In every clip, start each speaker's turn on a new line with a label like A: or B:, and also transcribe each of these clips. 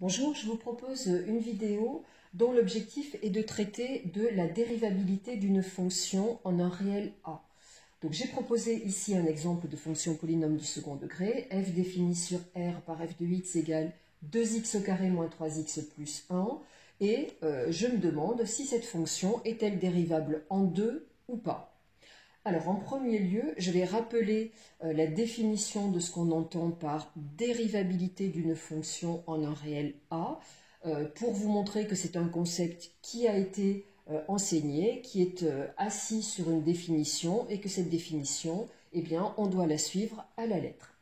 A: Bonjour, je vous propose une vidéo dont l'objectif est de traiter de la dérivabilité d'une fonction en un réel A. Donc j'ai proposé ici un exemple de fonction polynôme du second degré, f défini sur R par f de x égale 2x au carré moins 3x plus 1, et je me demande si cette fonction est-elle dérivable en 2 ou pas. Alors en premier lieu, je vais rappeler la définition de ce qu'on entend par dérivabilité d'une fonction en un réel A, pour vous montrer que c'est un concept qui a été enseigné, qui est assis sur une définition et que cette définition, eh bien, on doit la suivre à la lettre.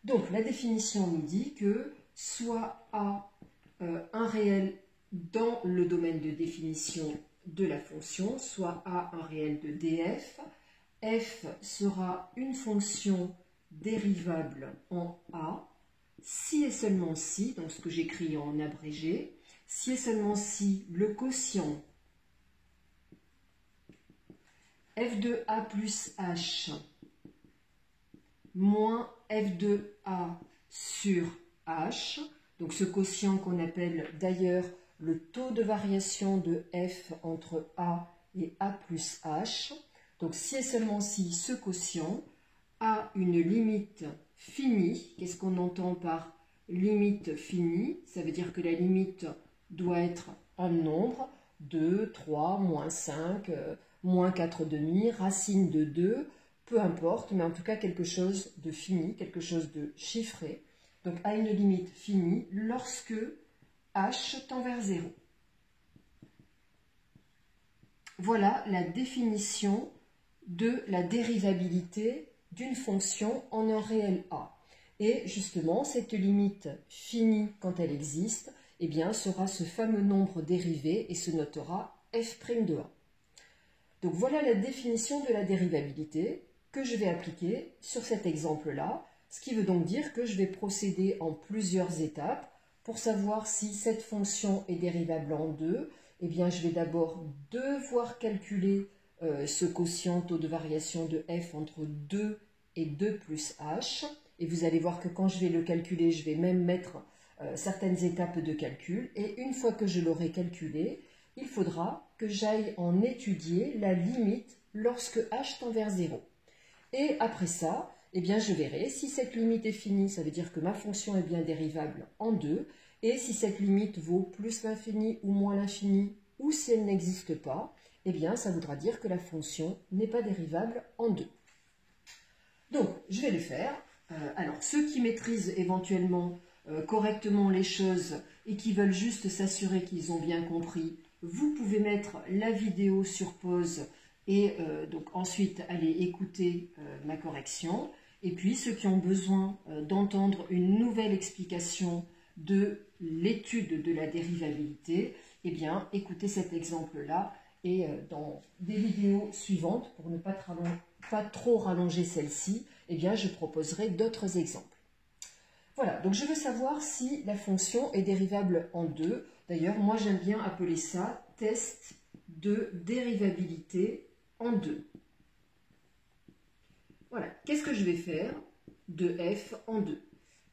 A: Donc la définition nous dit que soit A un réel dans le domaine de définition de la fonction, soit A un réel de df, f sera une fonction dérivable en A, si et seulement si, donc ce que j'écris en abrégé, si et seulement si le quotient f de A plus h moins f de A sur h, donc ce quotient qu'on appelle d'ailleurs le taux de variation de f entre A et A plus h. Donc si et seulement si ce quotient a une limite finie, qu'est-ce qu'on entend par limite finie? Ça veut dire que la limite doit être un nombre, 2, 3, moins 5, moins 4 demi, racine de 2, peu importe, mais en tout cas quelque chose de fini, quelque chose de chiffré. Donc a une limite finie lorsque h tend vers 0. Voilà la définition de la dérivabilité d'une fonction en un réel A. Et justement, cette limite finie, quand elle existe, eh bien, sera ce fameux nombre dérivé et se notera f' de A. Donc voilà la définition de la dérivabilité que je vais appliquer sur cet exemple-là, ce qui veut donc dire que je vais procéder en plusieurs étapes. Pour savoir si cette fonction est dérivable en 2, eh bien, je vais d'abord devoir calculer ce quotient taux de variation de f entre 2 et 2 plus h. Et vous allez voir que quand je vais le calculer, je vais même mettre certaines étapes de calcul. Et une fois que je l'aurai calculé, il faudra que j'aille en étudier la limite lorsque h tend vers 0. Et après ça, eh bien, je verrai si cette limite est finie, ça veut dire que ma fonction est bien dérivable en 2, et si cette limite vaut plus l'infini ou moins l'infini, ou si elle n'existe pas, eh bien, ça voudra dire que la fonction n'est pas dérivable en 2. Donc, je vais le faire. Alors, ceux qui maîtrisent éventuellement correctement les choses et qui veulent juste s'assurer qu'ils ont bien compris, vous pouvez mettre la vidéo sur pause et donc ensuite aller écouter ma correction. Et puis, ceux qui ont besoin d'entendre une nouvelle explication de l'étude de la dérivabilité, eh bien, écoutez cet exemple-là et dans des vidéos suivantes, pour ne pas trop rallonger celle-ci, eh bien, je proposerai d'autres exemples. Voilà, donc je veux savoir si la fonction est dérivable en 2. D'ailleurs, moi, j'aime bien appeler ça test de dérivabilité en 2. Voilà, qu'est-ce que je vais faire de f en 2?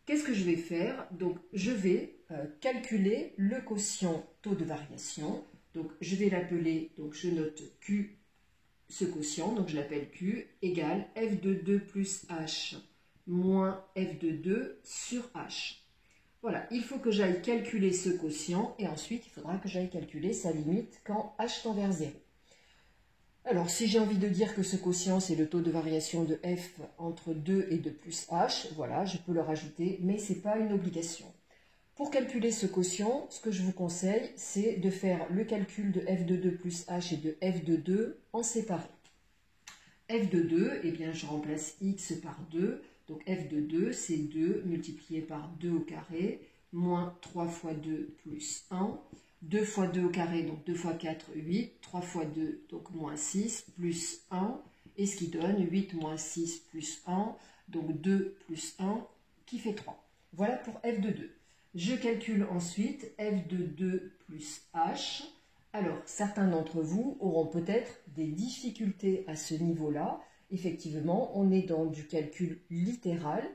A: Qu'est-ce que je vais faire? Donc, je vais calculer le quotient taux de variation. Donc, je vais l'appeler, donc je note Q, ce quotient, donc je l'appelle Q, égale f de 2 plus h moins f de 2 sur h. Voilà, il faut que j'aille calculer ce quotient et ensuite il faudra que j'aille calculer sa limite quand h tend vers 0. Alors, si j'ai envie de dire que ce quotient, c'est le taux de variation de f entre 2 et 2 plus h, voilà, je peux le rajouter, mais ce n'est pas une obligation. Pour calculer ce quotient, ce que je vous conseille, c'est de faire le calcul de f de 2 plus h et de f de 2 en séparé. f de 2, eh bien, je remplace x par 2, donc f de 2, c'est 2 multiplié par 2 au carré, moins 3 fois 2 plus 1, 2 fois 2 au carré, donc 2 fois 4, 8, 3 fois 2, donc moins 6, plus 1, et ce qui donne 8 moins 6 plus 1, donc 2 plus 1, qui fait 3. Voilà pour f de 2. Je calcule ensuite f de 2 plus h. Alors, certains d'entre vous auront peut-être des difficultés à ce niveau-là. Effectivement, on est dans du calcul littéral.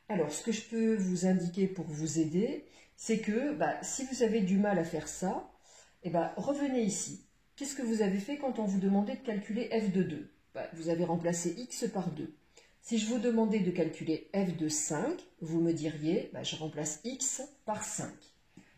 A: Alors, ce que je peux vous indiquer pour vous aider, c'est que si vous avez du mal à faire ça, revenez ici. Qu'est-ce que vous avez fait quand on vous demandait de calculer f de 2? Vous avez remplacé x par 2. Si je vous demandais de calculer f de 5, vous me diriez, je remplace x par 5.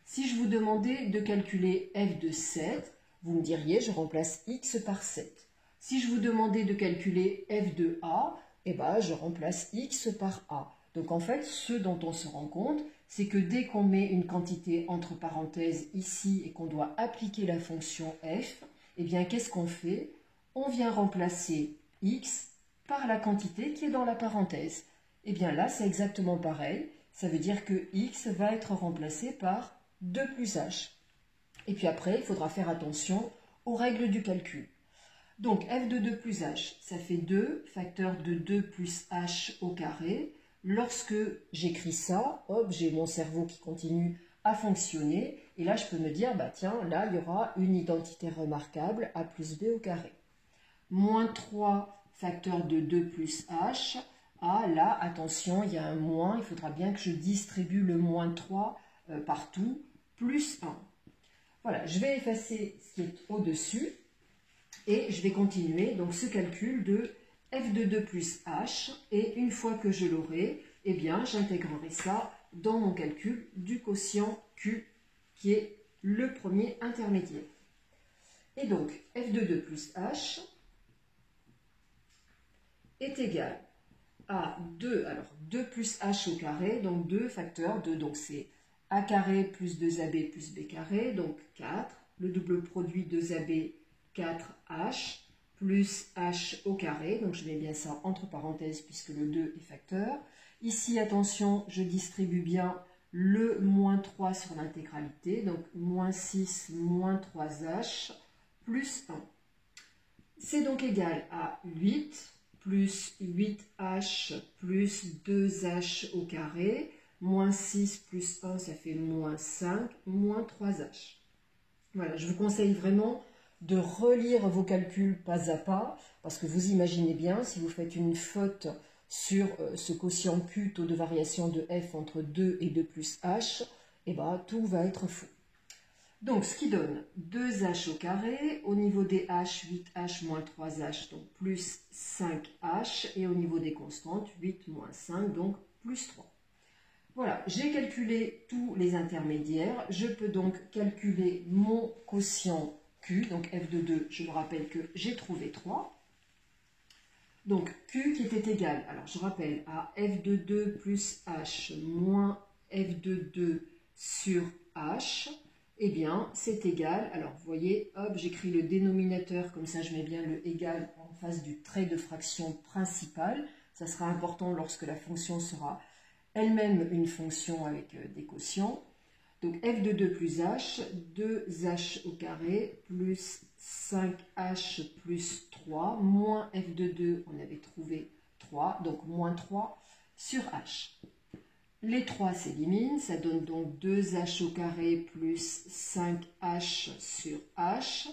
A: Si je vous demandais de calculer f de 7, vous me diriez, je remplace x par 7. Si je vous demandais de calculer f de a, je remplace x par a. Donc en fait, ce dont on se rend compte, c'est que dès qu'on met une quantité entre parenthèses ici et qu'on doit appliquer la fonction f, qu'est-ce qu'on fait? On vient remplacer x par la quantité qui est dans la parenthèse. Là, c'est exactement pareil. Ça veut dire que x va être remplacé par 2 plus h. Et puis après, il faudra faire attention aux règles du calcul. Donc, f de 2 plus h, ça fait 2 facteur de 2 plus h au carré. Lorsque j'écris ça, hop, j'ai mon cerveau qui continue à fonctionner. Et là, je peux me dire, tiens, là, il y aura une identité remarquable, a plus b au carré. Moins 3 facteur de 2 plus h. Ah, là, attention, il y a un moins. Il faudra bien que je distribue le moins 3 partout, plus 1. Voilà, je vais effacer ce qui est au-dessus. Et je vais continuer donc ce calcul de f de 2 plus h. Et une fois que je l'aurai, j'intégrerai ça dans mon calcul du quotient Q, qui est le premier intermédiaire. Et donc, f de 2 plus h est égal à 2, alors 2 plus h au carré, donc 2 facteur de, donc c'est a carré plus 2ab plus b carré, donc 4, le double produit 2ab, 4h, plus h au carré, donc je mets bien ça entre parenthèses puisque le 2 est facteur. Ici, attention, je distribue bien le moins 3 sur l'intégralité, donc moins 6, moins 3h, plus 1. C'est donc égal à 8, plus 8h plus 2h au carré, moins 6 plus 1, ça fait moins 5, moins 3h. Voilà, je vous conseille vraiment de relire vos calculs pas à pas, parce que vous imaginez bien, si vous faites une faute sur ce quotient Q, taux de variation de f entre 2 et 2 plus h, tout va être faux. Donc, ce qui donne 2h au carré, au niveau des h, 8h moins 3h, donc plus 5h, et au niveau des constantes, 8 moins 5, donc plus 3. Voilà, j'ai calculé tous les intermédiaires, je peux donc calculer mon quotient Q, donc f de 2, je me rappelle que j'ai trouvé 3. Donc, Q qui était égal, alors je rappelle, à f de 2 plus h moins f de 2 sur h, c'est égal, alors vous voyez, hop, j'écris le dénominateur, comme ça je mets bien le égal en face du trait de fraction principale. Ça sera important lorsque la fonction sera elle-même une fonction avec des quotients. Donc f de 2 plus h, 2h au carré, plus 5h plus 3, moins f de 2, on avait trouvé 3, donc moins 3 sur h. Les 3 s'éliminent, ça donne donc 2h au carré plus 5h sur h.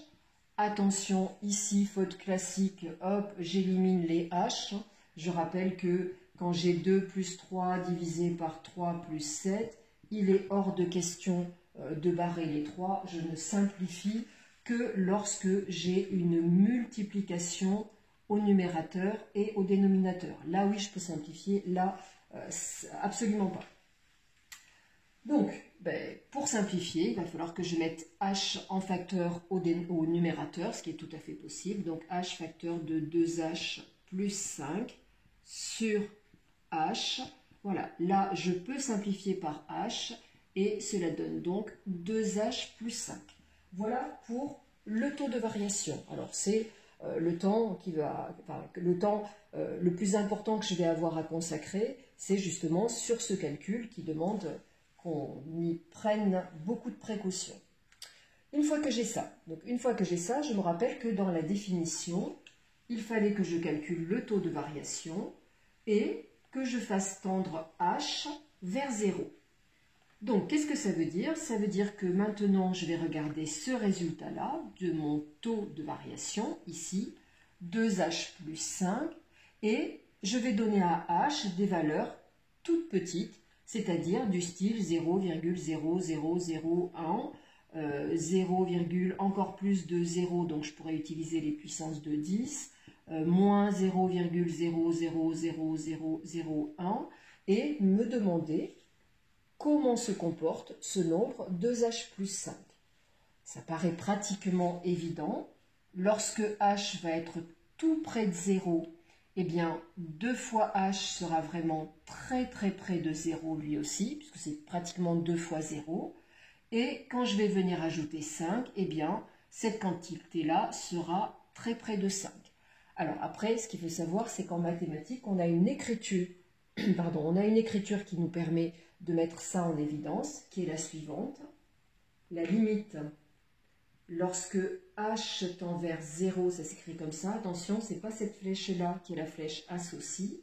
A: Attention, ici, faute classique, hop, j'élimine les h. Je rappelle que quand j'ai 2 plus 3 divisé par 3 plus 7, il est hors de question de barrer les 3. Je ne simplifie que lorsque j'ai une multiplication au numérateur et au dénominateur. Là, oui, je peux simplifier, là, absolument pas. Donc, pour simplifier, il va falloir que je mette h en facteur au numérateur, ce qui est tout à fait possible. Donc, h facteur de 2h plus 5 sur h. Voilà, là, je peux simplifier par h et cela donne donc 2h plus 5. Voilà pour le taux de variation. Alors, c'est le temps le plus important que je vais avoir à consacrer, c'est justement sur ce calcul qui demande qu'on y prenne beaucoup de précautions. Une fois que j'ai ça, je me rappelle que dans la définition, il fallait que je calcule le taux de variation et que je fasse tendre h vers 0. Donc, qu'est-ce que ça veut dire? Ça veut dire que maintenant, je vais regarder ce résultat-là de mon taux de variation, ici, 2h plus 5, et je vais donner à h des valeurs toutes petites, c'est-à-dire du style 0,0001, 0, encore plus de 0, donc je pourrais utiliser les puissances de 10, moins 0,000001, et me demander comment se comporte ce nombre 2h plus 5. Ça paraît pratiquement évident. Lorsque h va être tout près de 0, eh bien 2 fois h sera vraiment très près de 0 lui aussi, puisque c'est pratiquement 2 fois 0. Et quand je vais venir ajouter 5, eh bien cette quantité-là sera très près de 5. Alors après, ce qu'il faut savoir, c'est qu'en mathématiques, on a une écriture, qui nous permet de mettre ça en évidence, qui est la suivante. La limite, lorsque h tend vers 0, ça s'écrit comme ça. Attention, ce n'est pas cette flèche-là qui est la flèche associe.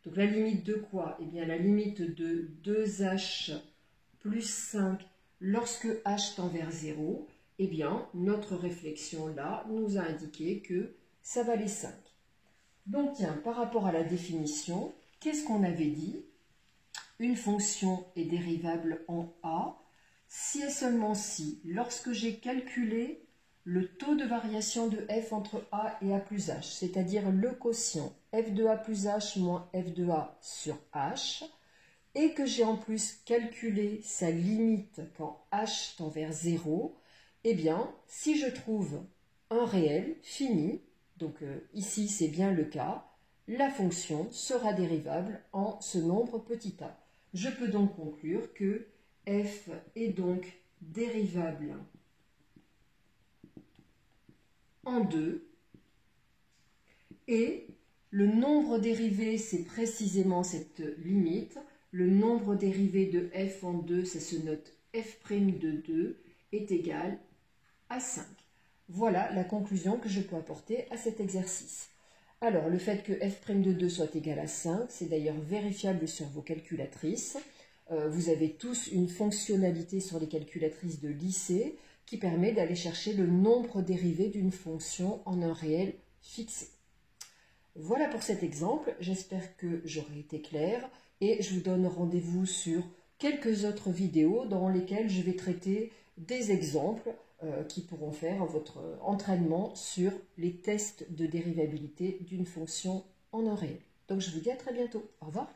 A: Donc la limite de quoi? Eh bien la limite de 2h plus 5 lorsque h tend vers 0. Eh bien notre réflexion là nous a indiqué que ça valait 5. Donc tiens, par rapport à la définition, qu'est-ce qu'on avait dit? Une fonction est dérivable en a si et seulement si, lorsque j'ai calculé le taux de variation de f entre a et a plus h, c'est-à-dire le quotient f de a plus h moins f de a sur h, et que j'ai en plus calculé sa limite quand h tend vers 0, eh bien, si je trouve un réel fini, donc ici c'est bien le cas, la fonction sera dérivable en ce nombre petit a. Je peux donc conclure que f est donc dérivable en 2 et le nombre dérivé, c'est précisément cette limite. Le nombre dérivé de f en 2, ça se note f' de 2 est égal à 5. Voilà la conclusion que je peux apporter à cet exercice. Alors, le fait que f' de 2 soit égal à 5, c'est d'ailleurs vérifiable sur vos calculatrices. Vous avez tous une fonctionnalité sur les calculatrices de lycée qui permet d'aller chercher le nombre dérivé d'une fonction en un réel fixé. Voilà pour cet exemple, j'espère que j'aurai été claire et je vous donne rendez-vous sur quelques autres vidéos dans lesquelles je vais traiter des exemples qui pourront faire votre entraînement sur les tests de dérivabilité d'une fonction en un réel. Donc je vous dis à très bientôt. Au revoir.